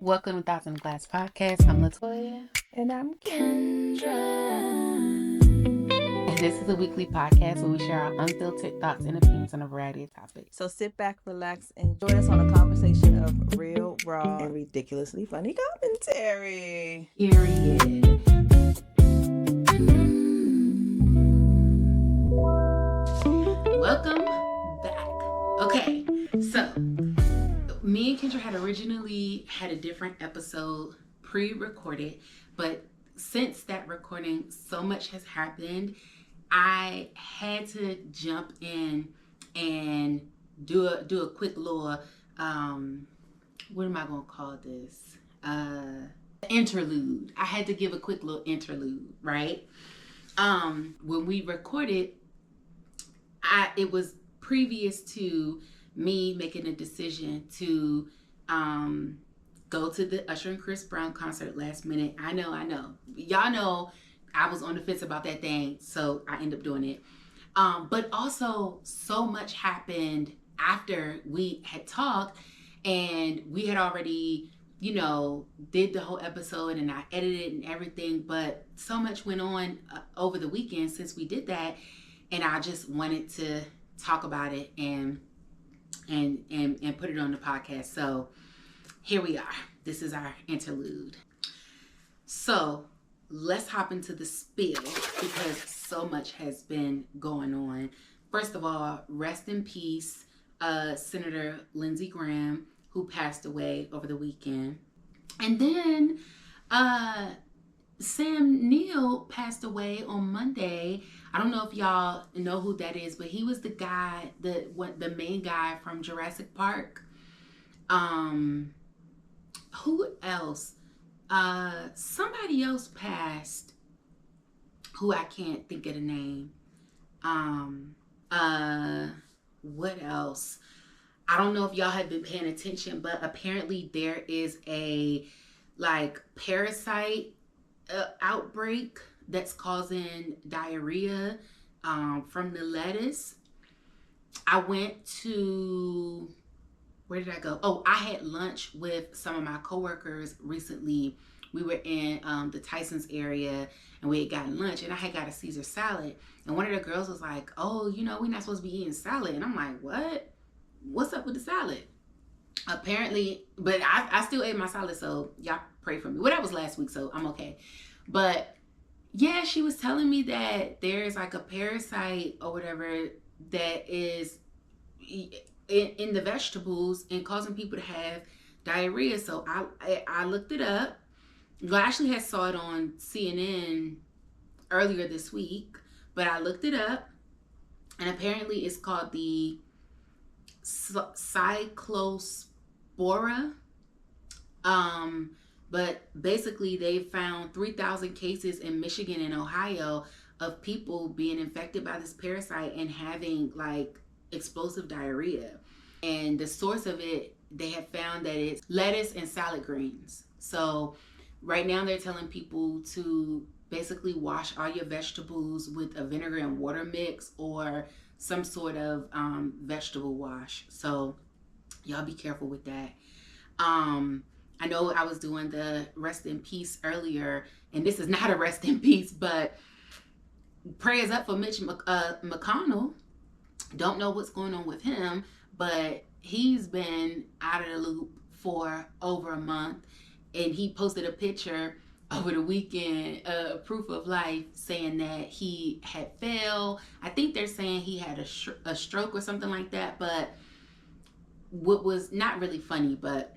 Welcome to Thoughts in the Glass podcast. I'm LaToya. And I'm Kendra. And this is a weekly podcast where we share our unfiltered thoughts and opinions on a variety of topics. So sit back, relax, and join us on a conversation of real, raw, and ridiculously funny commentary. Period. Welcome back. Okay, so me and Kendra had originally had a different episode pre-recorded, but since that recording, so much has happened. I had to jump in and do a quick little what am I gonna call this? Interlude. I had to give a quick little interlude, right? When we recorded, it was previous to me making a decision to go to the Usher and Chris Brown concert last minute. I know. Y'all know I was on the fence about that thing, so I ended up doing it. But also, so much happened after we had talked, and we had already, did the whole episode, and I edited it and everything, but so much went on over the weekend since we did that, and I just wanted to talk about it and put it on the podcast. So here we are. This is our interlude. So let's hop into the spiel because so much has been going on. First of all, rest in peace, Senator Lindsey Graham, who passed away over the weekend. And then Sam Neill passed away on Monday. I don't know if y'all know who that is, but he was the guy, the main guy from Jurassic Park. Who else? Somebody else passed who I can't think of the name. What else? I don't know if y'all have been paying attention, but apparently there is a parasite outbreak that's causing diarrhea from the lettuce. I went to, where did I go? Oh, I had lunch with some of my coworkers recently. We were in the Tyson's area and we had gotten lunch, and I had got a Caesar salad, and one of the girls was like, oh, we're not supposed to be eating salad. And I'm like, what? What's up with the salad? Apparently, but I still ate my salad, so y'all pray for me. Well, that was last week, so I'm okay. But yeah, she was telling me that there's a parasite or whatever that is in the vegetables and causing people to have diarrhea. So I looked it up. Well, I actually had saw it on CNN earlier this week, but I looked it up, and apparently it's called the cyclospora. But basically they found 3,000 cases in Michigan and Ohio of people being infected by this parasite and having explosive diarrhea. And the source of it, they have found that it's lettuce and salad greens. So right now they're telling people to basically wash all your vegetables with a vinegar and water mix or some sort of vegetable wash. So y'all be careful with that. I know I was doing the rest in peace earlier, and this is not a rest in peace, but prayers up for Mitch McConnell. Don't know what's going on with him, but he's been out of the loop for over a month, and he posted a picture over the weekend, proof of life, saying that he had fell. I think they're saying he had a stroke or something like that, but what was not really funny, but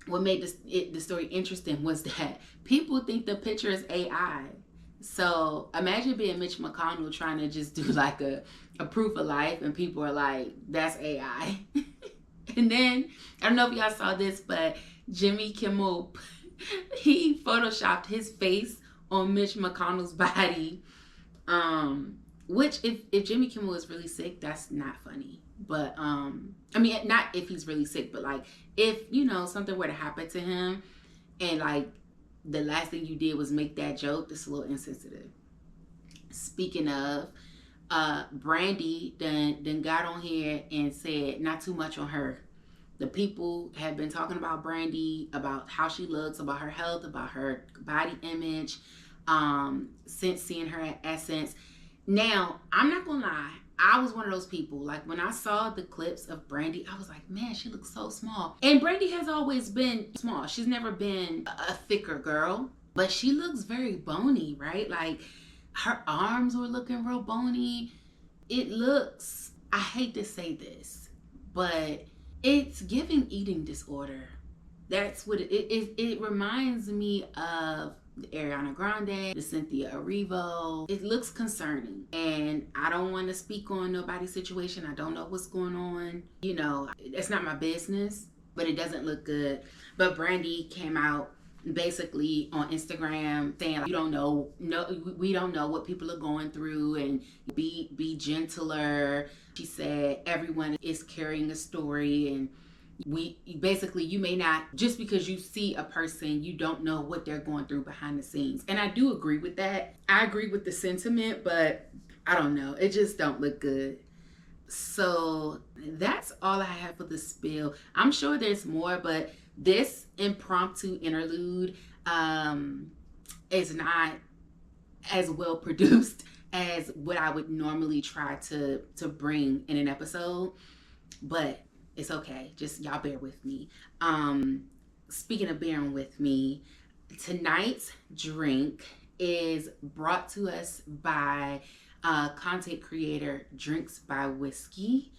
what made the story interesting was that people think the picture is AI. So imagine being Mitch McConnell trying to just do a proof of life, and people are like, that's AI. And then, I don't know if y'all saw this, but Jimmy Kimmel, he photoshopped his face on Mitch McConnell's body. Which if Jimmy Kimmel is really sick, that's not funny. But not if he's really sick, but if something were to happen to him and the last thing you did was make that joke, that's a little insensitive. Speaking of, Brandy done got on here and said not too much on her. The people have been talking about Brandy, about how she looks, about her health, about her body image, since seeing her at Essence. Now, I'm not gonna lie, I was one of those people, like when I saw the clips of Brandy, I was like, man, she looks so small. And Brandy has always been small. She's never been a thicker girl, but she looks very bony, right? Like her arms were looking real bony. It looks, I hate to say this, but it's giving eating disorder. That's what it reminds me of the Ariana Grande, the Cynthia Erivo. It looks concerning, and I don't want to speak on nobody's situation. I don't know what's going on. You know, it's not my business, but it doesn't look good. But Brandy came out basically on Instagram saying, like, we don't know what people are going through, and be gentler. She said everyone is carrying a story, and you may not, just because you see a person, you don't know what they're going through behind the scenes. And I do agree with that. I agree with the sentiment, but I don't know, it just don't look good. So that's all I have for the spill. I'm sure there's more, but this impromptu interlude is not as well produced as what I would normally try to bring in an episode, but it's okay. Just y'all bear with me. Speaking of bearing with me, tonight's drink is brought to us by content creator Drinks by Whiskey,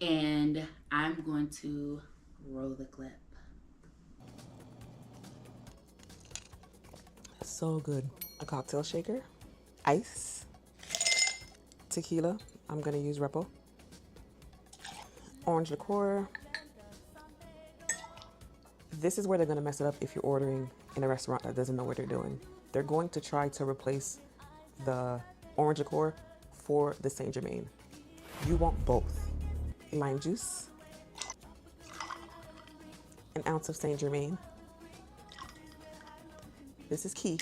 and I'm going to roll the clip. So good. A cocktail shaker, ice, tequila. I'm gonna use Repo. Orange liqueur. This is where they're gonna mess it up if you're ordering in a restaurant that doesn't know what they're doing. They're going to try to replace the orange liqueur for the St-Germain. You want both. Lime juice, an ounce of St-Germain. This is key.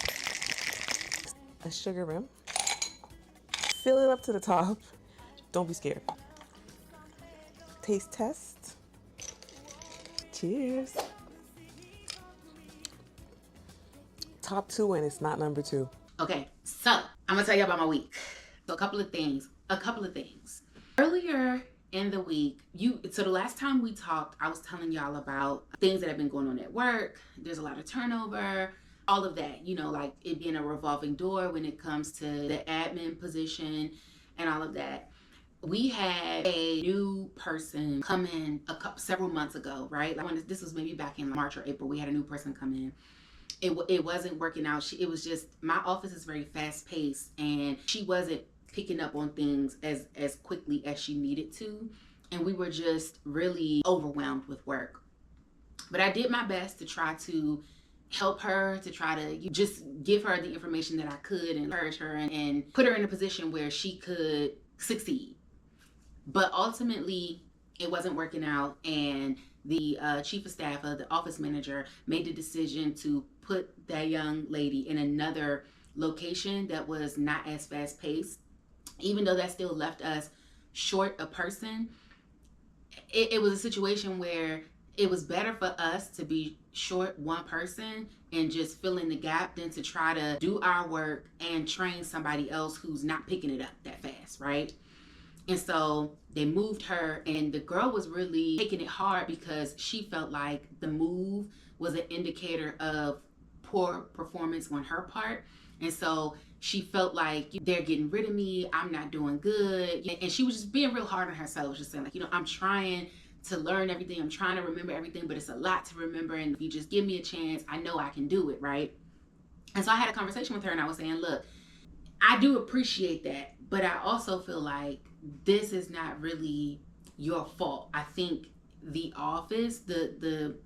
A sugar rim. Fill it up to the top. Don't be scared. Taste test. Cheers. Top 2, and it's not number 2. Okay, so I'm gonna tell you about my week. So a couple of things. Earlier in the week, so the last time we talked, I was telling y'all about things that have been going on at work. There's a lot of turnover, all of that, you know, like it being a revolving door when it comes to the admin position and all of that. We had a new person come in several months ago, right? Like this was maybe back in March or April. We had a new person come in. It wasn't working out. It was just, my office is very fast paced, and she wasn't picking up on things as quickly as she needed to, and we were just really overwhelmed with work. But I did my best to try to help her, to try to just give her the information that I could and encourage her and put her in a position where she could succeed. But ultimately, it wasn't working out, and the chief of staff, the office manager, made the decision to put that young lady in another location that was not as fast paced. Even though that still left us short a person, it was a situation where it was better for us to be short one person and just fill in the gap than to try to do our work and train somebody else who's not picking it up that fast, right? And so they moved her, and the girl was really taking it hard because she felt like the move was an indicator of poor performance on her part. And so she felt like, they're getting rid of me, I'm not doing good. And she was just being real hard on herself, just saying like, I'm trying to learn everything, I'm trying to remember everything, but it's a lot to remember, and if you just give me a chance, I know I can do it, right? And so I had a conversation with her, and I was saying, look, I do appreciate that, but I also feel like this is not really your fault. I think the office, the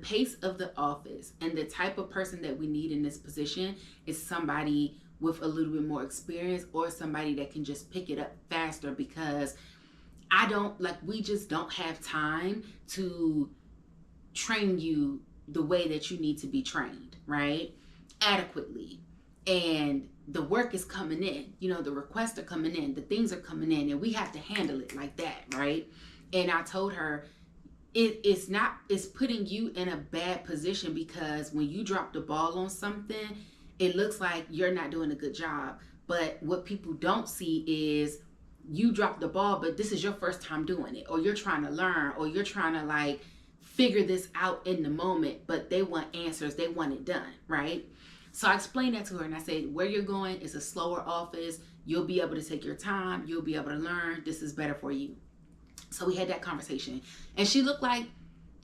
pace of the office and the type of person that we need in this position is somebody with a little bit more experience, or somebody that can just pick it up faster, because we just don't have time to train you the way that you need to be trained, right? Adequately. And the work is coming in, the requests are coming in, the things are coming in, and we have to handle it like that, right? And I told her, it's putting you in a bad position, because when you drop the ball on something, it looks like you're not doing a good job. But what people don't see is you drop the ball, but this is your first time doing it, or you're trying to learn, or you're trying to like figure this out in the moment, but they want answers, they want it done, right? So I explained that to her, and I said, where you're going is a slower office. You'll be able to take your time. You'll be able to learn. This is better for you. So we had that conversation, and she looked like,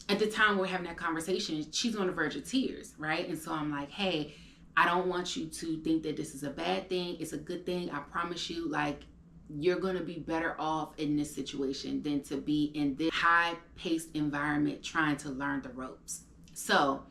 at the time we're having that conversation, she's on the verge of tears, right? And so I'm like, hey, I don't want you to think that this is a bad thing. It's a good thing. I promise you, like, you're going to be better off in this situation than to be in this high-paced environment trying to learn the ropes. So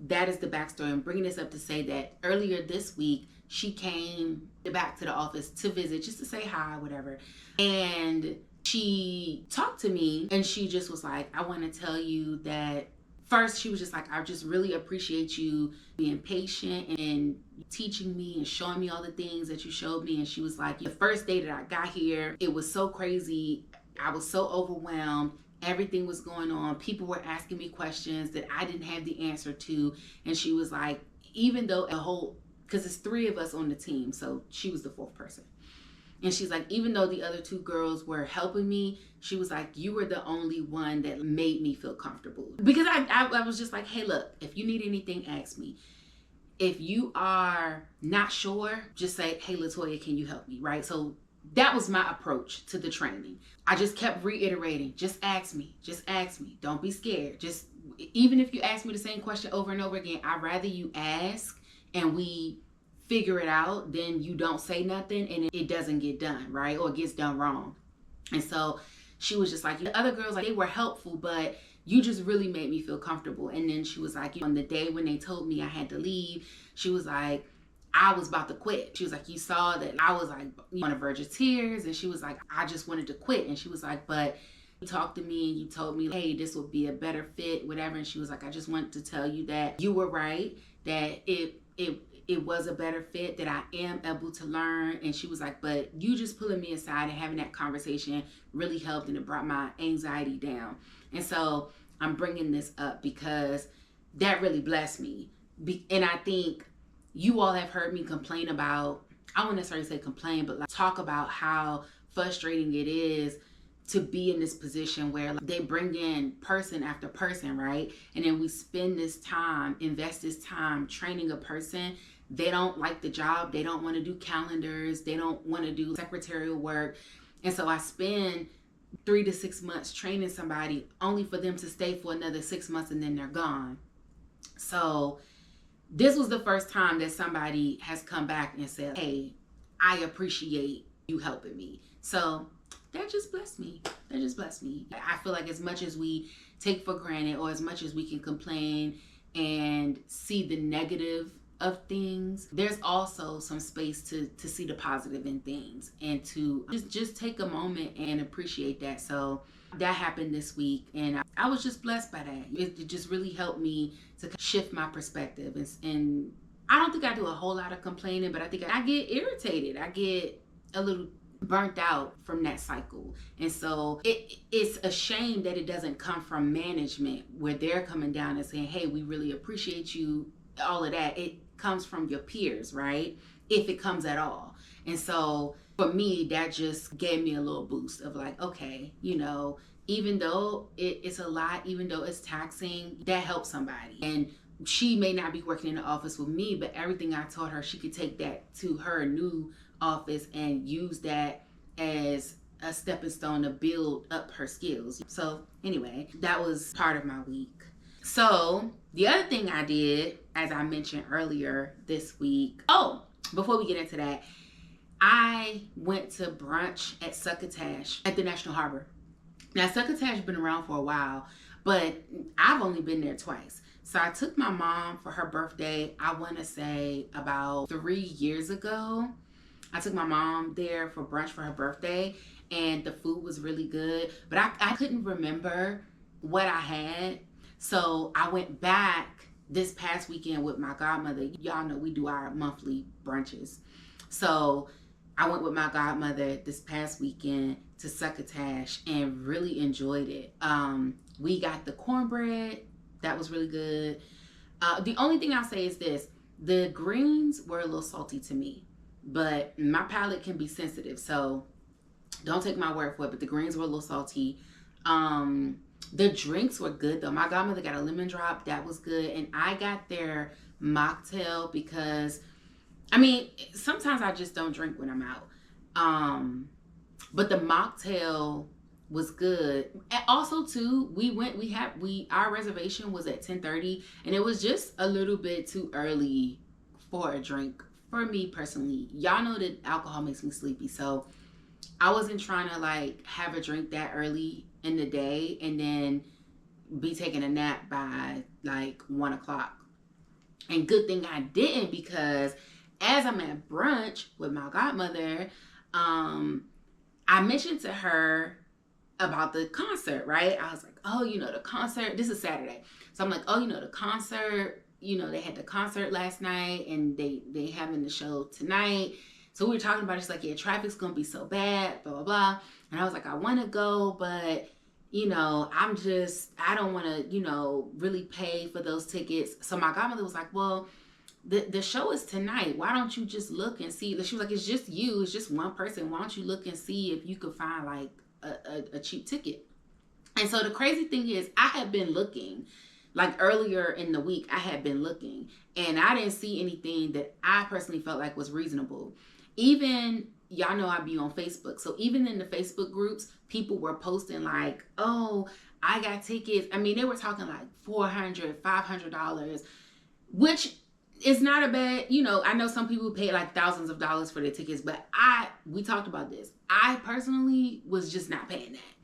that is the backstory. I'm bringing this up to say that earlier this week, she came back to the office to visit, just to say hi, whatever. And she talked to me, and she just was like, I want to tell you that first, she was just like, I just really appreciate you being patient and teaching me and showing me all the things that you showed me. And she was like, the first day that I got here, it was so crazy. I was so overwhelmed. Everything was going on. People were asking me questions that I didn't have the answer to. And she was like, even though because it's 3 of us on the team, so she was the 4th person. And she's like, even though the other 2 girls were helping me, she was like, you were the only one that made me feel comfortable. Because I was just like, hey, look, if you need anything, ask me. If you are not sure, just say, hey, LaToya, can you help me, right? So that was my approach to the training. I just kept reiterating, just ask me. Don't be scared. Just, even if you ask me the same question over and over again, I'd rather you ask and we figure it out, then you don't say nothing and it doesn't get done, right? Or it gets done wrong. And so she was just like, the other girls, like, they were helpful, but you just really made me feel comfortable. And then she was like, on the day when they told me I had to leave, she was like, I was about to quit. She was like, you saw that I was like on the verge of tears. And she was like, I just wanted to quit. And she was like, but you talked to me and you told me, hey, this would be a better fit, whatever. And she was like, I just want to tell you that you were right, that it was a better fit, that I am able to learn. And she was like, but you just pulling me aside and having that conversation really helped, and it brought my anxiety down. And so I'm bringing this up because that really blessed me. And I think you all have heard me complain about, I won't necessarily say complain, but like talk about how frustrating it is to be in this position where like, they bring in person after person, right? And then we spend this time, invest this time training a person. They don't like the job. They don't want to do calendars. They don't want to do secretarial work. And so I spend 3 to 6 months training somebody only for them to stay for another 6 months and then they're gone. So this was the first time that somebody has come back and said, hey, I appreciate you helping me. So that just blessed me. I feel like as much as we take for granted, or as much as we can complain and see the negative of things, there's also some space to see the positive in things, and to just take a moment and appreciate that. So that happened this week, and I was just blessed by that. It just really helped me to shift my perspective. And I don't think I do a whole lot of complaining, but I think I get irritated. I get a little burnt out from that cycle. And so it's a shame that it doesn't come from management, where they're coming down and saying, hey, we really appreciate you, all of that. It comes from your peers, right? If it comes at all. And so for me, that just gave me a little boost of like, okay, even though it's a lot, even though it's taxing, that helps somebody. And she may not be working in the office with me, but everything I taught her, she could take that to her new office and use that as a stepping stone to build up her skills. So anyway, that was part of my week. So the other thing I did, as I mentioned earlier this week, before we get into that, I went to Brunch at Succotash at the National Harbor. Now, Succotash has been around for a while, but I've only been there twice. So I took my mom for her birthday, I want to say about 3 years ago. I took my mom there for brunch for her birthday, and the food was really good, but I couldn't remember what I had. So I went back this past weekend with my godmother. Y'all know we do our monthly brunches. So I went with my godmother this past weekend to Succotash and really enjoyed it. We got the cornbread. That was really good. The only thing I'll say is this. The greens were a little salty to me, but my palate can be sensitive, so don't take my word for it, but the greens were a little salty. The drinks were good though. My godmother got a lemon drop. That was good. And I got their mocktail because, I mean, sometimes I just don't drink when I'm out. But the mocktail was good. And also too, our reservation was at 10:30 and it was just a little bit too early for a drink for me personally. Y'all know that alcohol makes me sleepy, so I wasn't trying to like have a drink that early in the day and then be taking a nap by like 1 o'clock. And good thing I didn't, because as I'm at brunch with my godmother, I mentioned to her about the concert, right? I was like, oh, the concert, this is Saturday. So I'm like, oh, the concert, they had the concert last night and they having the show tonight. So we were talking about it. She's like, yeah, traffic's going to be so bad, blah, blah, blah. And I was like, I want to go, but, I don't want to, really pay for those tickets. So my godmother was like, well, the show is tonight. Why don't you just look and see? She was like, it's just you. It's just one person. Why don't you look and see if you could find like a cheap ticket? And so the crazy thing is I had been looking. Like earlier in the week, I had been looking and I didn't see anything that I personally felt like was reasonable. Even, y'all know I be on Facebook. So even in the Facebook groups, people were posting like, oh, I got tickets. I mean, they were talking like $400, $500, which is not a bad, I know some people pay like thousands of dollars for their tickets, but we talked about this. I personally was just not paying that.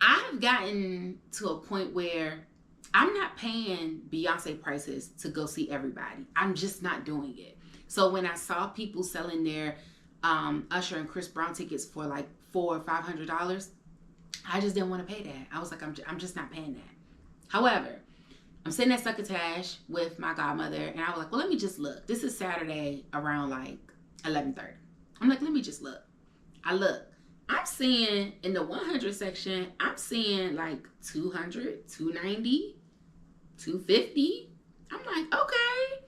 I've gotten to a point where I'm not paying Beyoncé prices to go see everybody. I'm just not doing it. So when I saw people selling their Usher and Chris Brown tickets for like $400 or $500, I just didn't want to pay that. I was like, I'm just not paying that. However, I'm sitting at Succotash with my godmother and I was like, well, let me just look. This is Saturday around like 11:30. I'm like, let me just look. I look. I'm seeing in the 100 section, I'm seeing like 200, 290, 250. I'm like, okay.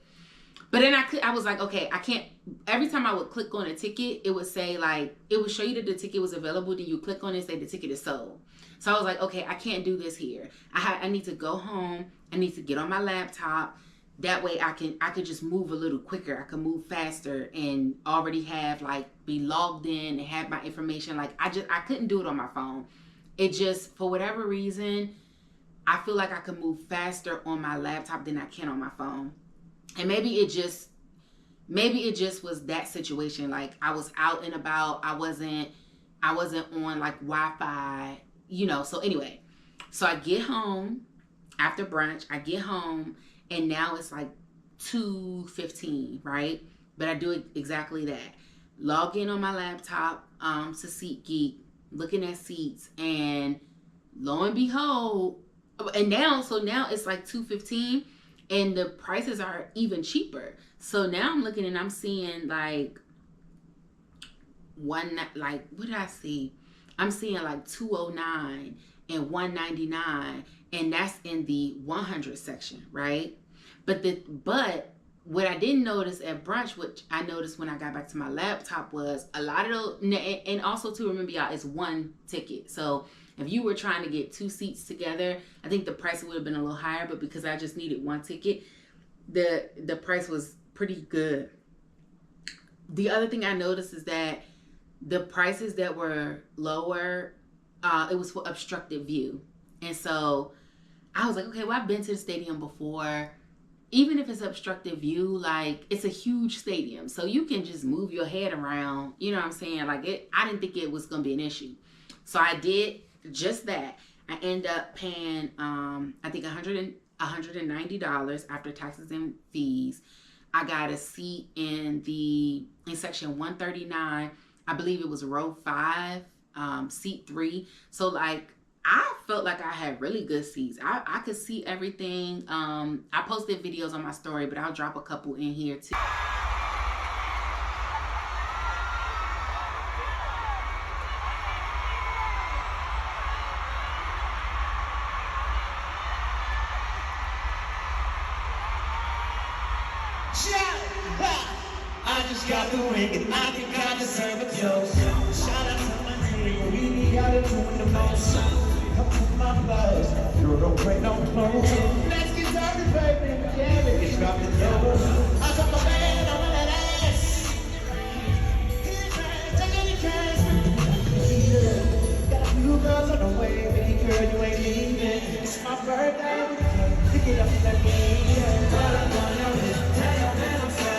But then I was like, okay, I can't. Every time I would click on a ticket, it would say like, it would show you that the ticket was available. Then you click on it and say the ticket is sold. So I was like, okay, I can't do this here. I need to go home. I need to get on my laptop. That way I could just move a little quicker. I can move faster and already have like be logged in and have my information. Like I couldn't do it on my phone. It just, for whatever reason, I feel like I could move faster on my laptop than I can on my phone. And maybe it just was that situation. Like I was out and about. I wasn't on like Wi-Fi, So anyway, so I get home after brunch. I get home and now it's like 2:15, right? But I do exactly that. Log in on my laptop to SeatGeek, looking at seats, and lo and behold, and now it's like 2:15. And the prices are even cheaper. So now I'm looking and I'm seeing like what did I see? I'm seeing like 209 and 199, and that's in the 100 section, right? But what I didn't notice at brunch, which I noticed when I got back to my laptop, was a lot of those, and also to remember y'all, it's one ticket. So if you were trying to get two seats together, I think the price would have been a little higher, but because I just needed one ticket, the price was pretty good. The other thing I noticed is that the prices that were lower, it was for obstructed view. And so I was like, okay, well, I've been to the stadium before. Even if it's obstructed view, like it's a huge stadium, so you can just move your head around. You know what I'm saying? Like I didn't think it was going to be an issue. So I did just that. I end up paying, I think $190 after taxes and fees. I got a seat in section 139. I believe it was row 5, seat 3. So like, I felt like I had really good seats. I could see everything. I posted videos on my story, but I'll drop a couple in here too. I just got the ring and I think I deserve a toast. Shout out to my team, we be out of doing the most. Come to my place, you don't break no clothes. Let's get started, baby. Yeah, let's drop the doors. I took my man on that ass. Here's that, take any cash. Got a few girls on the way, baby girl, you ain't leaving. It's my birthday, to get up in that game. But I'm gonna tell you that I'm sorry.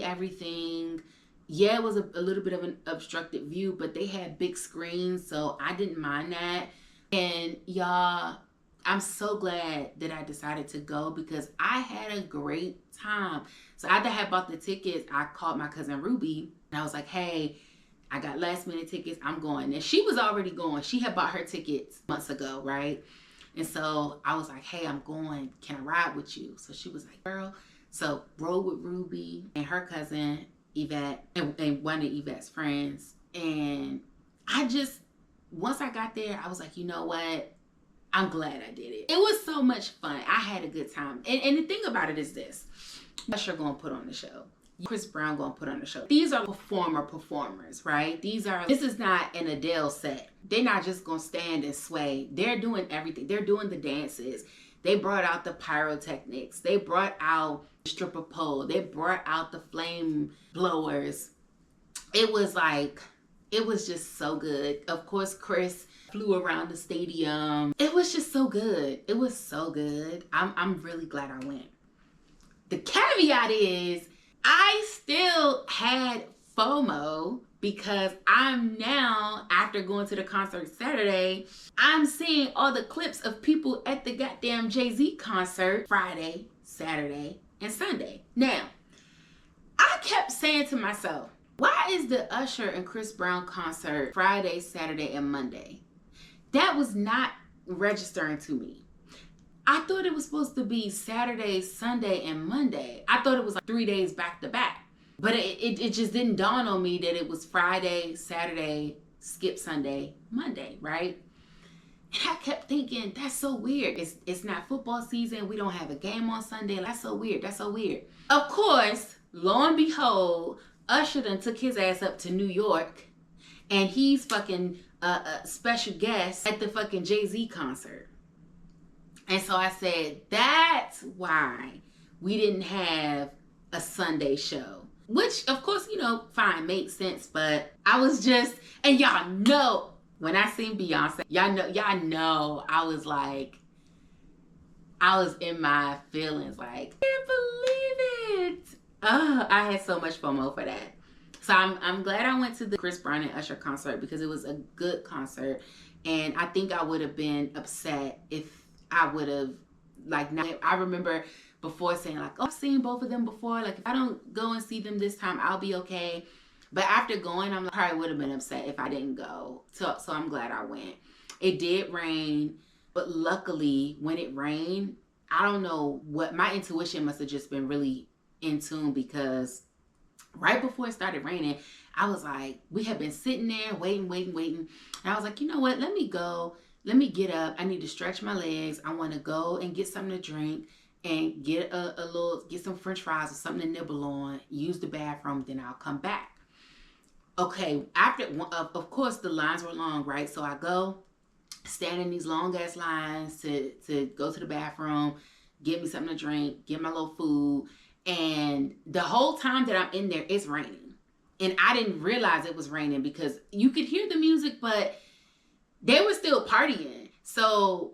Everything. Yeah, it was a little bit of an obstructed view, but they had big screens, so I didn't mind that. And y'all, I'm so glad that I decided to go because I had a great time. So after I had bought the tickets, I called my cousin Ruby and I was like, hey, I got last minute tickets, I'm going. And she was already going. She had bought her tickets months ago, right? And so I was like, hey, I'm going, can I ride with you? So she was like, girl. So rode with Ruby and her cousin Yvette and one of Yvette's friends. And I just, once I got there, I was like, you know what? I'm glad I did it. It was so much fun. I had a good time. And the thing about it is this. Usher gonna put on the show. Chris Brown gonna put on the show. These are performers, right? This is not an Adele set. They're not just gonna stand and sway. They're doing everything. They're doing the dances. They brought out the pyrotechnics. They brought out the stripper pole. They brought out the flame blowers. It was just so good. Of course, Chris flew around the stadium. It was just so good. It was so good. I'm really glad I went. The caveat is I still had FOMO because I'm now, after going to the concert Saturday, I'm seeing all the clips of people at the goddamn Jay-Z concert Friday, Saturday, and Sunday. Now, I kept saying to myself, why is the Usher and Chris Brown concert Friday, Saturday, and Monday? That was not registering to me. I thought it was supposed to be Saturday, Sunday, and Monday. I thought it was like 3 days back to back. But it just didn't dawn on me that it was Friday, Saturday, skip Sunday, Monday, right? And I kept thinking, that's so weird. It's not football season. We don't have a game on Sunday. That's so weird. That's so weird. Of course, lo and behold, Usher done took his ass up to New York and he's fucking a special guest at the fucking Jay-Z concert. And so I said, that's why we didn't have a Sunday show. Which, of course, fine, makes sense. But I was just, and y'all know, when I seen Beyoncé, y'all know, I was like, I was in my feelings, like, I can't believe it. I had so much FOMO for that. So I'm glad I went to the Chris Brown and Usher concert because it was a good concert. And I think I would have been upset if I would have, like, not. I remember before saying, like, oh, I've seen both of them before. Like, if I don't go and see them this time, I'll be okay. But after going, I'm like, I probably would have been upset if I didn't go. So I'm glad I went. It did rain, but luckily when it rained, I don't know what, my intuition must have just been really in tune, because right before it started raining, I was like, we had been sitting there waiting. And I was like, you know what? Let me go. Let me get up. I need to stretch my legs. I want to go and get something to drink and get get some French fries or something to nibble on, use the bathroom, then I'll come back. Okay, after, of course, the lines were long, right? So I go, stand in these long ass lines to go to the bathroom, get me something to drink, get my little food. And the whole time that I'm in there, it's raining. And I didn't realize it was raining because you could hear the music, but they were still partying. So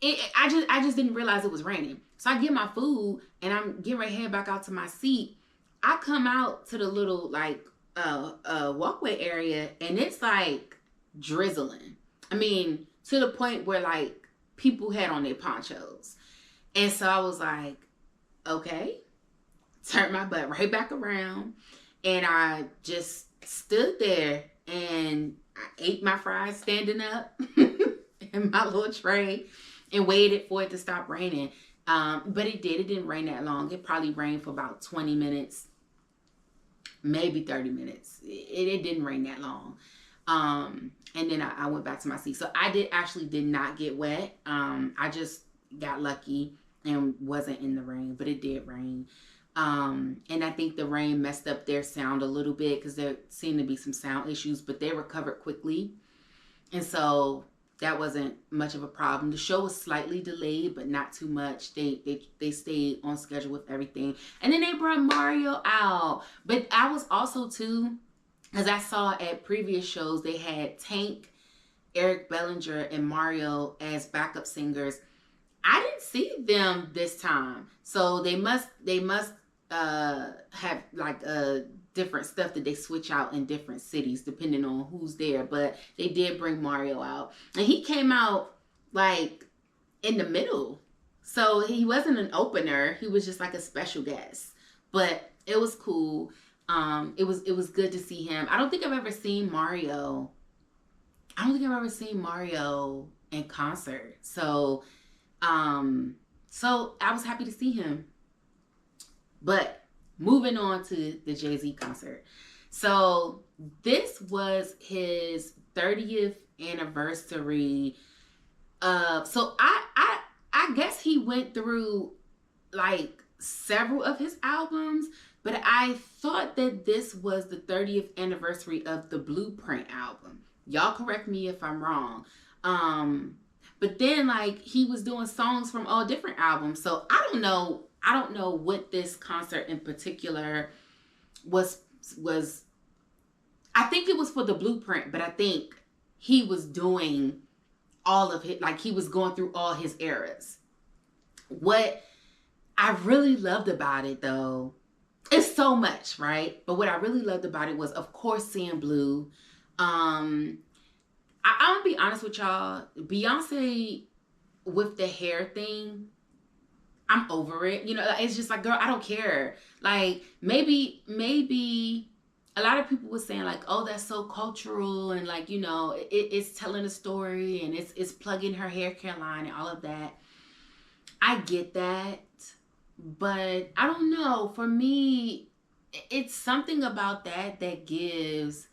I just didn't realize it was raining. So I get my food and I'm getting ready to head back out to my seat. I come out to the little like walkway area and it's like drizzling. I mean, to the point where like people had on their ponchos. And so I was like, okay, turned my butt right back around and I just stood there and I ate my fries standing up in my little tray and waited for it to stop raining. But it didn't rain that long. It probably rained for about 20 minutes, maybe 30 minutes. It didn't rain that long. And then I went back to my seat. So I did not get wet. I just got lucky and wasn't in the rain, but it did rain. And I think the rain messed up their sound a little bit because there seemed to be some sound issues, but they recovered quickly. And so that wasn't much of a problem. The show was slightly delayed, but not too much. They stayed on schedule with everything. And then they brought Mario out. But I was also too, as I saw at previous shows, they had Tank, Eric Bellinger, and Mario as backup singers. I didn't see them this time. So they must have like different stuff that they switch out in different cities depending on who's there. But they did bring Mario out. And he came out like in the middle. So he wasn't an opener. He was just like a special guest. But it was cool. It was good to see him. I don't think I've ever seen Mario in concert. So I was happy to see him. But moving on to the Jay-Z concert. So this was his 30th anniversary. So I guess he went through like several of his albums, but I thought that this was the 30th anniversary of the Blueprint album. Y'all correct me if I'm wrong. But then like he was doing songs from all different albums. So I don't know what this concert in particular was. I think it was for the Blueprint, but I think he was doing all of it. Like he was going through all his eras. What I really loved about it though, it's so much, right? But what I really loved about it was, of course, seeing Blue. I'm gonna be honest with y'all. Beyonce with the hair thing, I'm over it. You know, it's just like, girl, I don't care. Like maybe a lot of people were saying like, oh, that's so cultural and like, you know, it's telling a story and it's plugging her hair care line and all of that. I get that, but I don't know. For me, it's something about that gives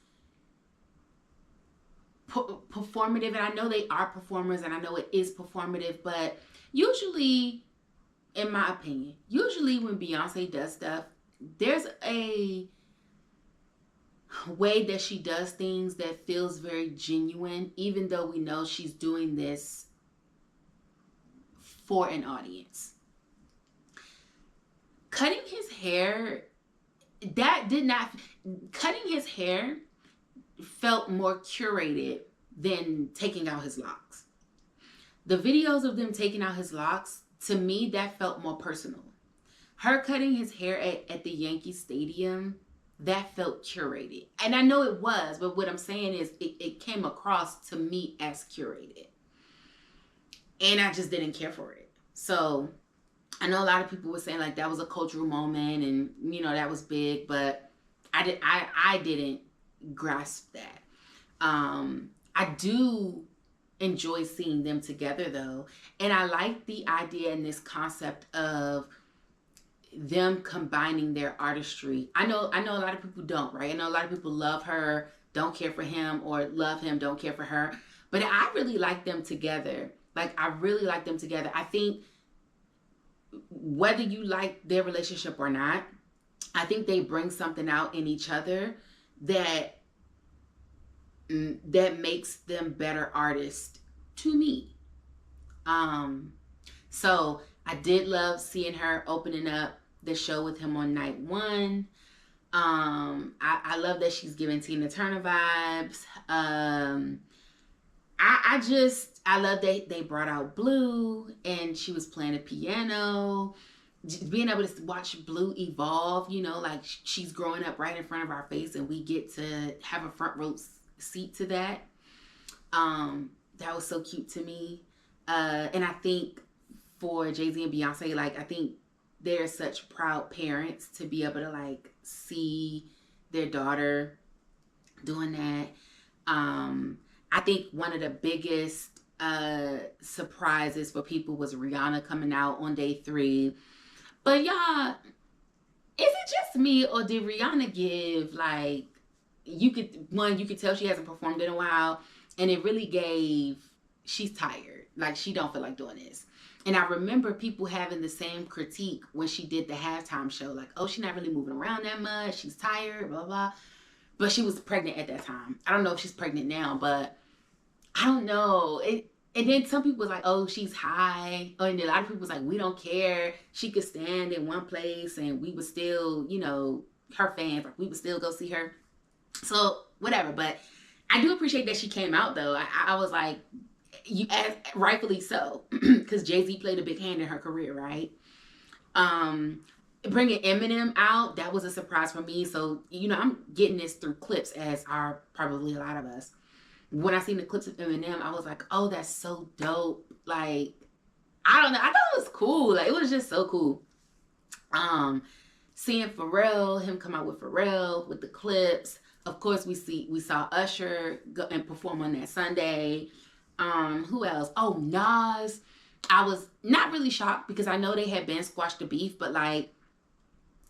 performative, and I know they are performers and I know it is performative, but usually, in my opinion, when Beyonce does stuff, there's a way that she does things that feels very genuine, even though we know she's doing this for an audience. Cutting his hair felt more curated than taking out his locks. The videos of them taking out his locks, to me, that felt more personal. Her cutting his hair at the Yankee Stadium, that felt curated. And I know it was, but what I'm saying is it came across to me as curated. And I just didn't care for it. So I know a lot of people were saying like that was a cultural moment and, you know, that was big, but I didn't grasp that. I do enjoy seeing them together though. And I like the idea and this concept of them combining their artistry. I know a lot of people don't, right? I know a lot of people love her, don't care for him, or love him, don't care for her. But I really like them together. Like, I really like them together. I think whether you like their relationship or not, I think they bring something out in each other that makes them better artists to me. So I did love seeing her opening up the show with him on night one. I love that she's giving Tina Turner vibes. I love that they brought out Blue and she was playing the piano. Being able to watch Blue evolve, you know, like she's growing up right in front of our face and we get to have a front row seat to that. That was so cute to me. And I think for Jay-Z and Beyonce, like, I think they're such proud parents to be able to like see their daughter doing that. I think one of the biggest surprises for people was Rihanna coming out on day 3. But y'all, is it just me or did Rihanna give like, you could tell she hasn't performed in a while, and it really gave, she's tired. Like, she don't feel like doing this. And I remember people having the same critique when she did the halftime show. Like, oh, she's not really moving around that much. She's tired, blah, blah. But she was pregnant at that time. I don't know if she's pregnant now, but I don't know. And then some people was like, oh, she's high. Oh, and a lot of people was like, we don't care. She could stand in one place and we would still, you know, her fans, like, we would still go see her. So, whatever. But I do appreciate that she came out, though. I was like, rightfully so, because Jay-Z played a big hand in her career, right? Bringing Eminem out, that was a surprise for me. So, you know, I'm getting this through clips, as are probably a lot of us. When I seen the clips of Eminem, I was like, oh, that's so dope. Like, I don't know. I thought it was cool. Like, it was just so cool. Seeing Pharrell, him come out with Pharrell, with the clips. Of course, we saw Usher go and perform on that Sunday. Who else? Oh, Nas. I was not really shocked because I know they had been squashed the beef, but like,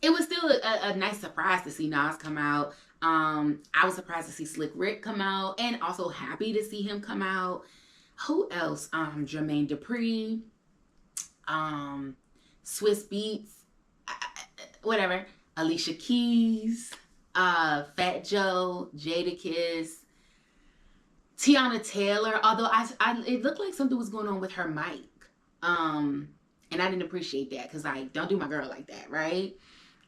it was still a nice surprise to see Nas come out. I was surprised to see Slick Rick come out, and also happy to see him come out. Who else? Jermaine Dupri, Swiss Beats, whatever. Alicia Keys, Fat Joe, Jadakiss, Tiana Taylor. Although it looked like something was going on with her mic, and I didn't appreciate that because I don't do my girl like that, right?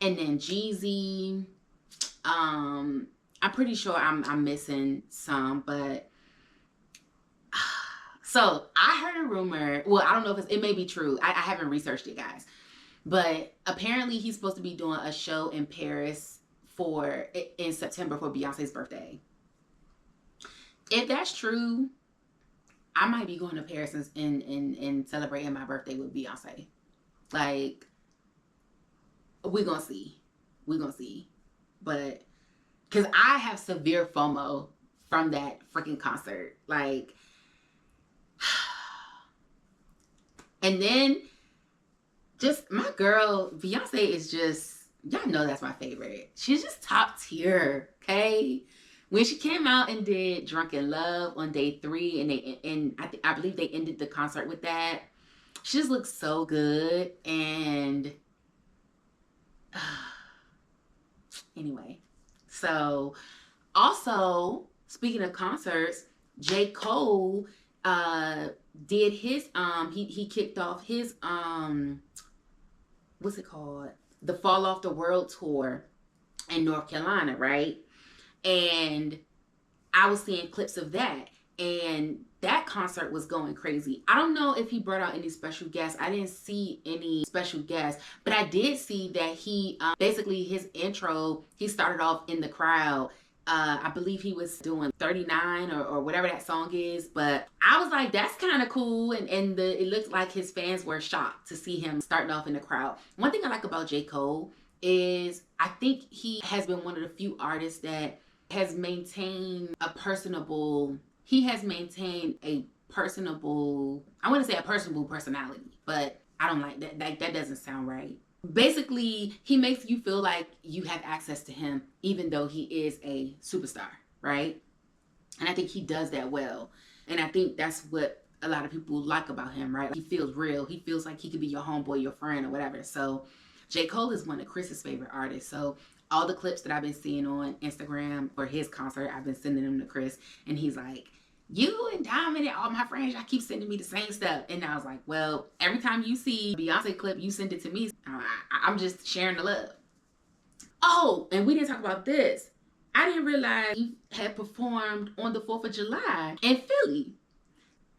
And then Jeezy. I'm pretty sure I'm missing some, but so I heard a rumor. Well, I don't know if it may be true. I haven't researched it, guys, but apparently he's supposed to be doing a show in Paris in September for Beyonce's birthday. If that's true, I might be going to Paris and celebrating my birthday with Beyonce. Like, we're gonna see. But because I have severe FOMO from that freaking concert. Like, and then just my girl, Beyonce is just, y'all know that's my favorite. She's just top tier, okay? When she came out and did Drunk in Love on day 3, and I believe they ended the concert with that, she just looks so good. And anyway, so also speaking of concerts, J. Cole did his he kicked off his what's it called, the Fall Off the World tour in North Carolina, right? And I was seeing clips of that, And that concert was going crazy. I don't know if he brought out any special guests. I didn't see any special guests, but I did see that he, basically his intro, he started off in the crowd. I believe he was doing 39 or whatever that song is, but I was like, that's kind of cool. And it looked like his fans were shocked to see him starting off in the crowd. One thing I like about J. Cole is I think he has been one of the few artists that has maintained a personable I want to say a personable personality, but I don't like that. That doesn't sound right. Basically, he makes you feel like you have access to him, even though he is a superstar, right? And I think he does that well. And I think that's what a lot of people like about him, right? He feels real. He feels like he could be your homeboy, your friend, or whatever. So J. Cole is one of Chris's favorite artists. So all the clips that I've been seeing on Instagram for his concert, I've been sending them to Chris. And he's like, you and Dominic, all my friends, y'all keep sending me the same stuff. And I was like, well, every time you see a Beyonce clip, you send it to me. I'm just sharing the love. Oh, and we didn't talk about this. I didn't realize he had performed on the 4th of July in Philly.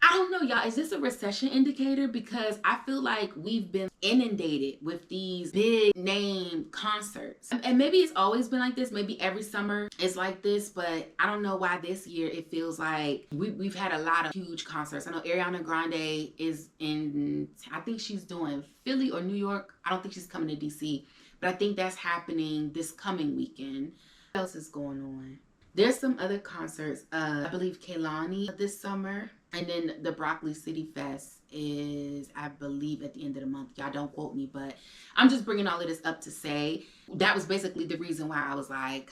I don't know, y'all. Is this a recession indicator? Because I feel like we've been inundated with these big name concerts. And maybe it's always been like this. Maybe every summer it's like this. But I don't know why this year it feels like we've had a lot of huge concerts. I know Ariana Grande is in, I think she's doing Philly or New York. I don't think she's coming to DC. But I think that's happening this coming weekend. What else is going on? There's some other concerts. I believe Kehlani this summer. And then the Broccoli City Fest is, I believe, at the end of the month. Y'all don't quote me, but I'm just bringing all of this up to say that was basically the reason why I was like,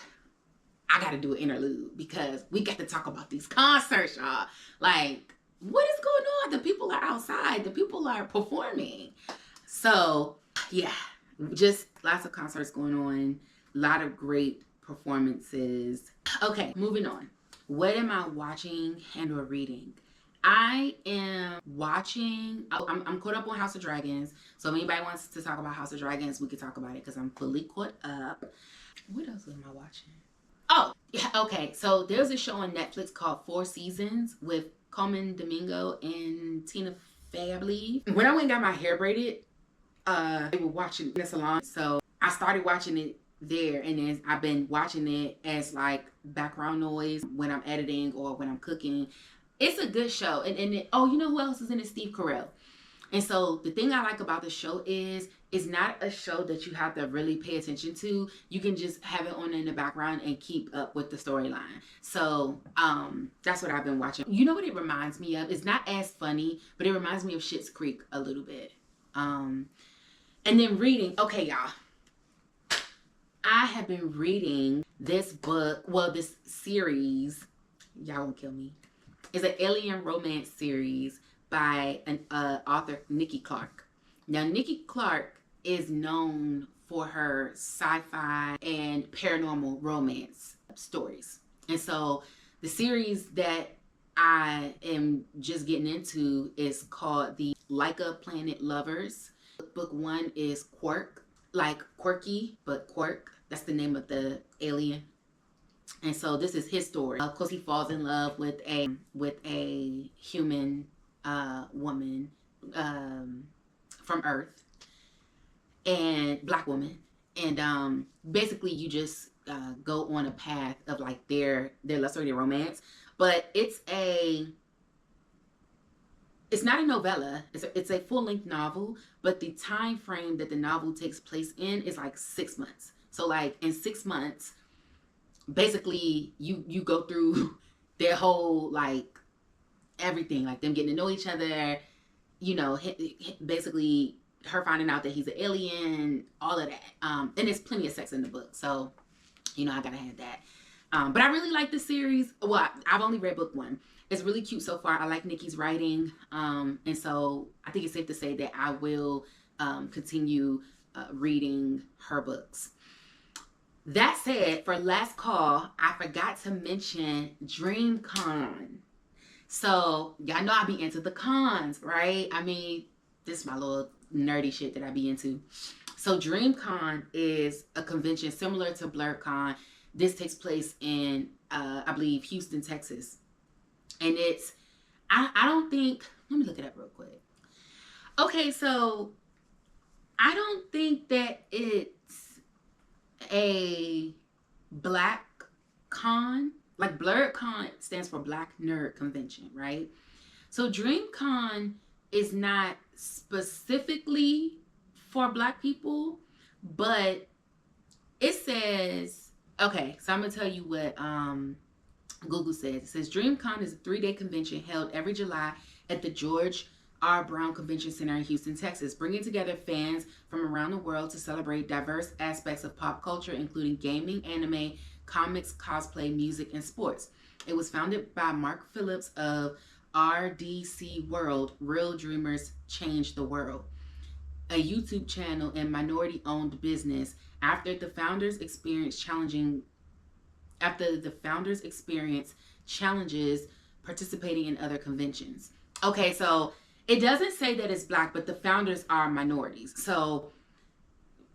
I got to do an interlude because we got to talk about these concerts, y'all. Like, what is going on? The people are outside. The people are performing. So, yeah, just lots of concerts going on. A lot of great performances. Okay, moving on. What am I watching and or reading? I am watching, I'm caught up on House of Dragons. So if anybody wants to talk about House of Dragons, we can talk about it because I'm fully caught up. What else am I watching? Oh, yeah, okay. So there's a show on Netflix called 4 Seasons with Coleman Domingo and Tina Fey, I believe. When I went and got my hair braided, they were watching in the salon. So I started watching it there, and then I've been watching it as like background noise when I'm editing or when I'm cooking. It's a good show. And you know who else is in it? Steve Carell. And so the thing I like about the show is it's not a show that you have to really pay attention to. You can just have it on in the background and keep up with the storyline. So that's what I've been watching. You know what it reminds me of? It's not as funny, but it reminds me of Schitt's Creek a little bit. And then reading. Okay, y'all. I have been reading this book, this series. Y'all won't kill me. It's an alien romance series by an author, Nikki Clark. Now, Nikki Clark is known for her sci-fi and paranormal romance stories. And so the series that I am just getting into is called the Laika Planet Lovers. Book 1 is Quark, like quirky, but Quark. That's the name of the alien. And so this is his story. Of course, he falls in love with a human woman from Earth, and black woman. And basically, you just go on a path of like their love story, their romance. But it's not a novella. It's a full-length novel. But the time frame that the novel takes place in is like 6 months. So like in 6 months, basically you go through their whole like everything, like them getting to know each other, you know, basically her finding out that he's an alien, all of that. And there's plenty of sex in the book, so you know I gotta have that. But I really like this series. Well, I've only read book 1. It's really cute so far. I like Nikki's writing, and so I think it's safe to say that I will continue reading her books. That said, for last call, I forgot to mention DreamCon. So, y'all know I be into the cons, right? I mean, this is my little nerdy shit that I be into. So, DreamCon is a convention similar to BlurCon. This takes place in, I believe, Houston, Texas. And it's, I don't think, let me look it up real quick. Okay, so I don't think that it's a black con. Like Blurred Con stands for Black Nerd Convention, right? So DreamCon is not specifically for black people, but it says, okay, so I'm gonna tell you what Google says. It says DreamCon is a 3-day convention held every July at the George R. Brown Convention Center in Houston, Texas, bringing together fans from around the world to celebrate diverse aspects of pop culture, including gaming, anime, comics, cosplay, music, and sports. It was founded by Mark Phillips of RDC World, Real Dreamers Change the World, a YouTube channel and minority-owned business after the founders experienced challenges participating in other conventions. Okay, so it doesn't say that it's black, but the founders are minorities. So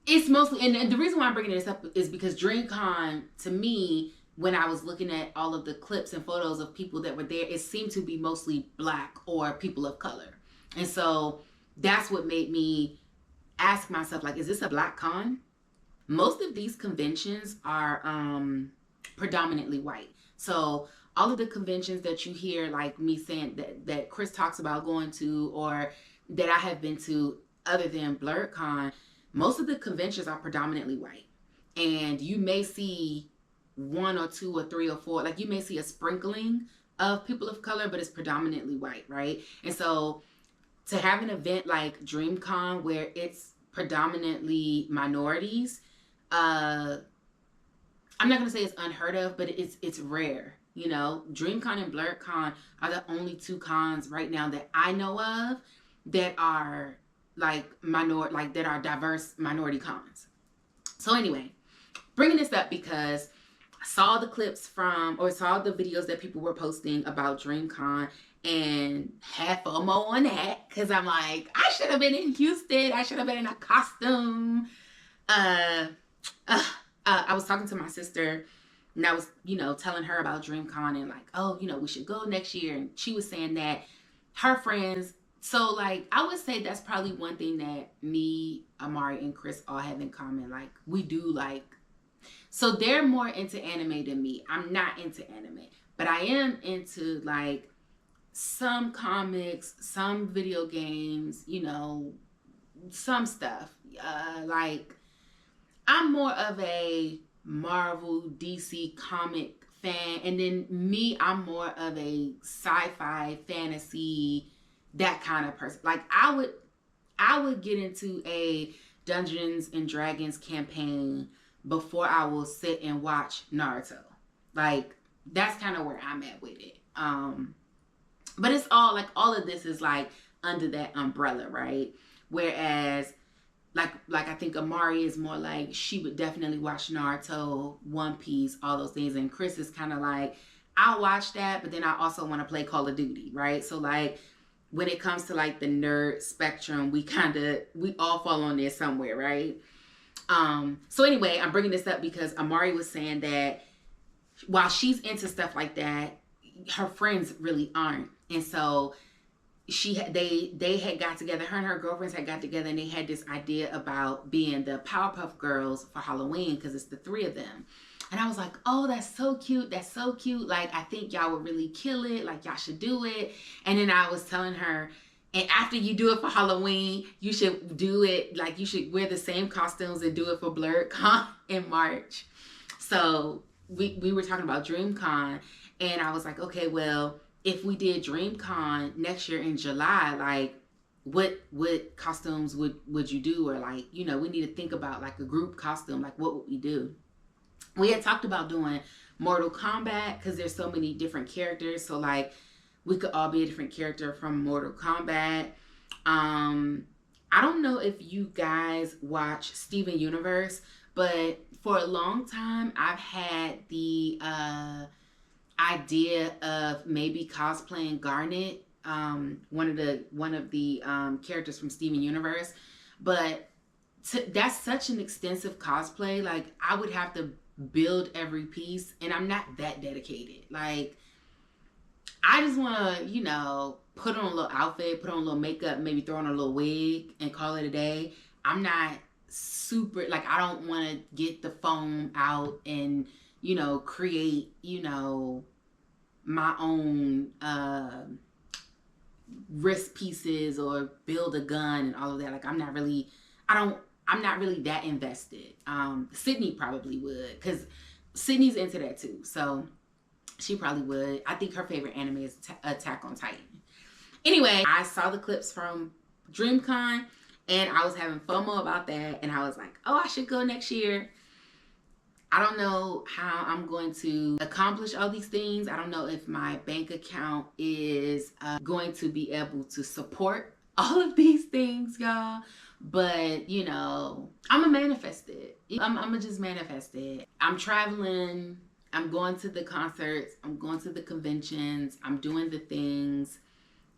it's mostly, and the reason why I'm bringing this up is because DreamCon, to me, when I was looking at all of the clips and photos of people that were there, it seemed to be mostly black or people of color. And so that's what made me ask myself, like, is this a black con? Most of these conventions are predominantly white. So all of the conventions that you hear, like me saying that Chris talks about going to, or that I have been to other than Blurred Con, most of the conventions are predominantly white. And you may see 1 or 2 or 3 or 4, like you may see a sprinkling of people of color, but it's predominantly white, right? And so to have an event like DreamCon where it's predominantly minorities, I'm not gonna say it's unheard of, but it's rare. You know, DreamCon and Blurred Con are the only 2 cons right now that I know of that are like that are diverse minority cons. So anyway, bringing this up because I saw the clips saw the videos that people were posting about DreamCon and had FOMO on that because I'm like, I should have been in Houston. I should have been in a costume. I was talking to my sister and I was, telling her about DreamCon and like, oh, we should go next year. And she was saying that her friends, so like, I would say that's probably one thing that me, Amari, and Chris all have in common. Like, we do like, so they're more into anime than me. I'm not into anime, but I am into like some comics, some video games, some stuff. Like, I'm more of a Marvel, DC comic fan. And then me, I'm more of a sci-fi, fantasy, that kind of person. Like, I would get into a Dungeons and Dragons campaign before I will sit and watch Naruto. Like, that's kind of where I'm at with it. But it's all of this is like under that umbrella, right? Whereas like I think Amari is more like, she would definitely watch Naruto, One Piece, all those things. And Chris is kind of like, I'll watch that, but then I also want to play Call of Duty, right? So like, when it comes to like the nerd spectrum, we all fall on there somewhere, right? So anyway, I'm bringing this up because Amari was saying that while she's into stuff like that, her friends really aren't. And so they had got together, her and her girlfriends had got together, and they had this idea about being the Powerpuff Girls for Halloween because it's the 3 of them. And I was like, oh, that's so cute. That's so cute. Like, I think y'all would really kill it. Like, y'all should do it. And then I was telling her, and after you do it for Halloween, you should do it, like, you should wear the same costumes and do it for Blurred Con in March. So we were talking about DreamCon, and I was like, okay, well, if we did DreamCon next year in July, like, what costumes would you do? Or like, we need to think about like a group costume. Like, what would we do? We had talked about doing Mortal Kombat because there's so many different characters. So like, we could all be a different character from Mortal Kombat. I don't know if you guys watch Steven Universe, but for a long time, I've had the idea of maybe cosplaying Garnet, one of the characters from Steven Universe. But that's such an extensive cosplay. Like, I would have to build every piece, and I'm not that dedicated. Like, I just want to, put on a little outfit, put on a little makeup, maybe throw on a little wig and call it a day. I'm not super, like, I don't want to get the foam out and, create, my own wrist pieces or build a gun and all of that. Like, I'm not really that invested. Sydney probably would, because Sydney's into that too. So she probably would. I think her favorite anime is Attack on Titan. Anyway, I saw the clips from DreamCon and I was having FOMO about that. And I was like, oh, I should go next year. I don't know how I'm going to accomplish all these things. I don't know if my bank account is going to be able to support all of these things, y'all. But, I'm going to manifest it. I'm going to just manifest it. I'm traveling. I'm going to the concerts. I'm going to the conventions. I'm doing the things.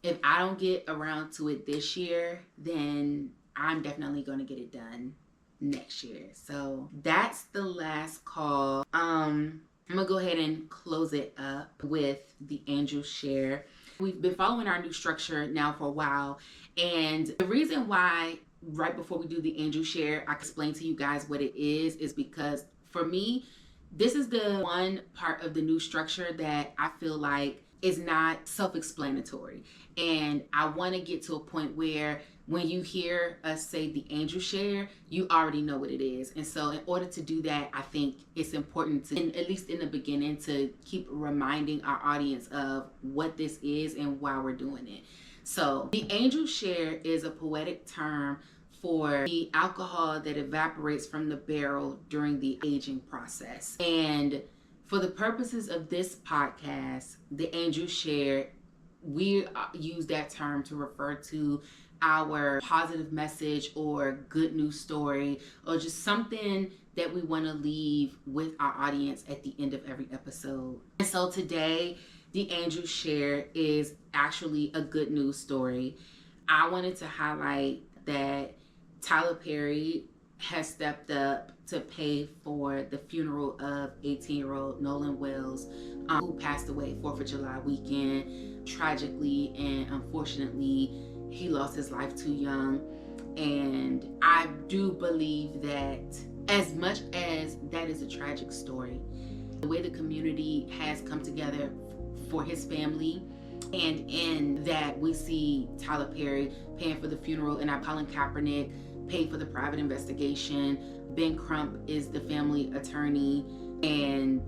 If I don't get around to it this year, then I'm definitely going to get it done next year. So that's the last call. I'm going to go ahead and close it up with the angel share. We've been following our new structure now for a while. And the reason why right before we do the angel share, I explain to you guys what it is because for me, this is the one part of the new structure that I feel like is not self-explanatory. And I want to get to a point where when you hear us say the angel share, you already know what it is. And so in order to do that, I think it's important to, at least in the beginning, to keep reminding our audience of what this is and why we're doing it. So the angel share is a poetic term for the alcohol that evaporates from the barrel during the aging process. And for the purposes of this podcast, the angel share, we use that term to refer to our positive message or good news story or just something that we want to leave with our audience at the end of every episode. And so today, the angel share is actually a good news story. I wanted to highlight that Tyler Perry has stepped up to pay for the funeral of 18-year-old Nolan Wells, who passed away 4th of July weekend. Tragically and unfortunately, he lost his life too young. And I do believe that as much as that is a tragic story, the way the community has come together for his family, and in that we see Tyler Perry paying for the funeral, and Colin Kaepernick paid for the private investigation. Ben Crump is the family attorney, and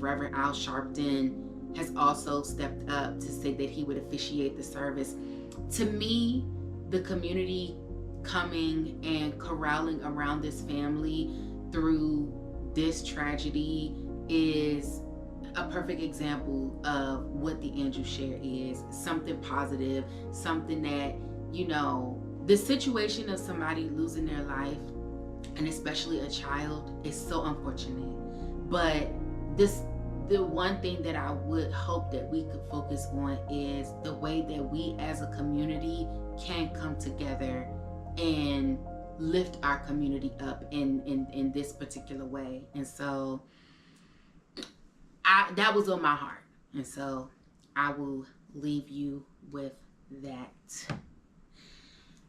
Reverend Al Sharpton has also stepped up to say that he would officiate the service. To me, the community coming and corralling around this family through this tragedy is a perfect example of what the angel share is. Something positive, something that, the situation of somebody losing their life, and especially a child, is so unfortunate. But the one thing that I would hope that we could focus on is the way that we as a community can come together and lift our community up in this particular way. And so that was on my heart. And so I will leave you with that.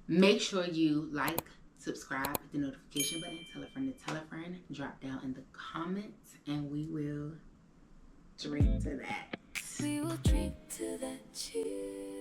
Make sure you like, subscribe, hit the notification button, tell a friend to tell a friend, drop down in the comments, and we will drink to that. We will drink to that cheer.